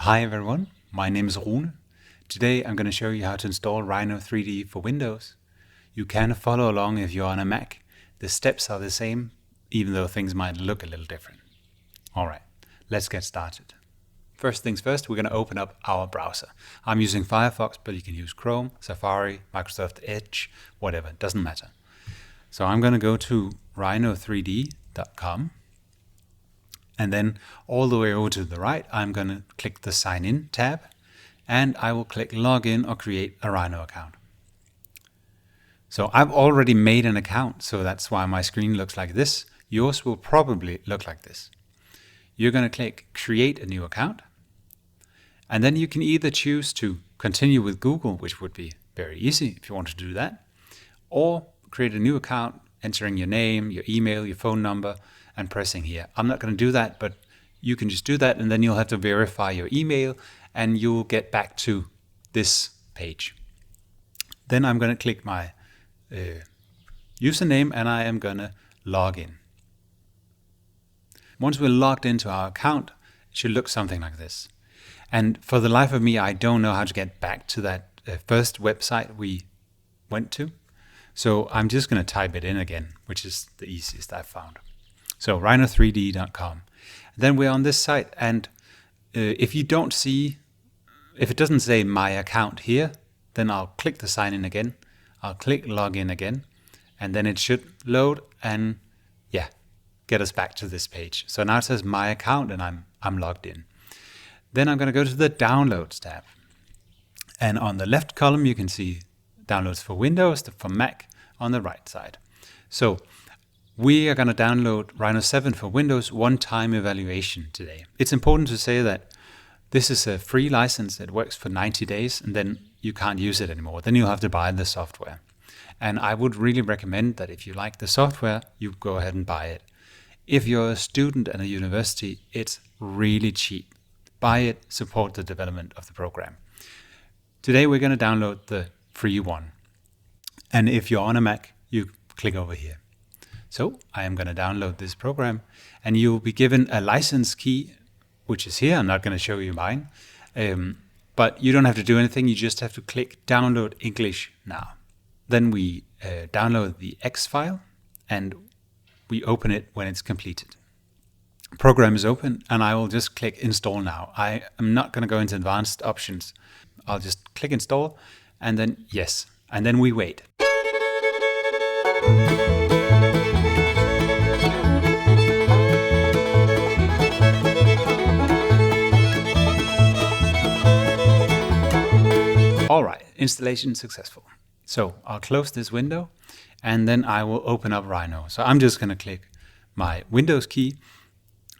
Hi everyone, my name is Rune. Today I'm going to show you how to install Rhino3D for Windows. You can follow along if you're on a Mac. The steps are the same, even though things might look a little different. Alright, let's get started. First things first, we're going to open up our browser. I'm using Firefox, but you can use Chrome, Safari, Microsoft Edge, whatever, it doesn't matter. So I'm going to go to Rhino3D.com. And then all the way over to the right, I'm going to click the Sign In tab, and I will click Login or Create a Rhino account. So I've already made an account, so that's why my screen looks like this. Yours will probably look like this. You're going to click Create a New Account, and then you can either choose to continue with Google, which would be very easy if you want to do that, or create a new account, entering your name, your email, your phone number, and pressing here. I'm not going to do that, but you can just do that, and then you'll have to verify your email, and you'll get back to this page. Then I'm going to click my username, and I am going to log in. Once we're logged into our account, it should look something like this. And for the life of me, I don't know how to get back to that first website we went to. So I'm just going to type it in again, which is the easiest I've found. So Rhino3D.com. Then we're on this site, and if it doesn't say my account here, then I'll click the sign in again. I'll click login again, and then it should load and get us back to this page. So now it says my account, and I'm logged in. Then I'm going to go to the Downloads tab, and on the left column you can see downloads for Windows, for Mac on the right side. So we are going to download Rhino 7 for Windows one-time evaluation today. It's important to say that this is a free license. It works for 90 days, and then you can't use it anymore. Then you'll have to buy the software. And I would really recommend that if you like the software, you go ahead and buy it. If you're a student at a university, it's really cheap. Buy it, support the development of the program. Today we're going to download the free one. And if you're on a Mac, you click over here. So I am going to download this program, and you'll be given a license key, which is here. I'm not going to show you mine, but you don't have to do anything. You just have to click Download English Now. Then we download the X file, and we open it when it's completed. The program is open, and I will just click Install Now. I am not going to go into advanced options. I'll just click Install, and then yes, and then we wait. Alright, installation successful. So I'll close this window, and then I will open up Rhino. So I'm just going to click my Windows key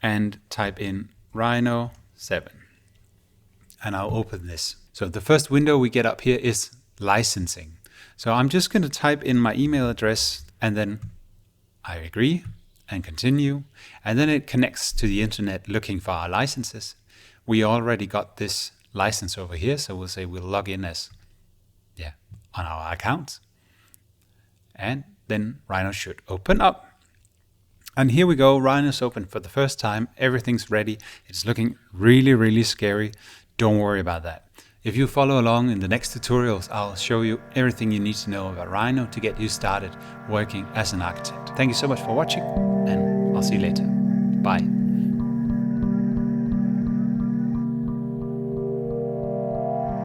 and type in Rhino 7. And I'll open this. So the first window we get up here is licensing. So I'm just going to type in my email address, and then I agree and continue. And then it connects to the internet looking for our licenses. We already got this license over here, so we'll say we'll log in as on our account, and then Rhino should open up. And here we go, Rhino's open for the first time. Everything's ready. It's looking really scary. Don't worry about that. If you follow along in the next tutorials, I'll show you everything you need to know about Rhino to get you started working as an architect. Thank you so much for watching, and I'll see you later. Bye.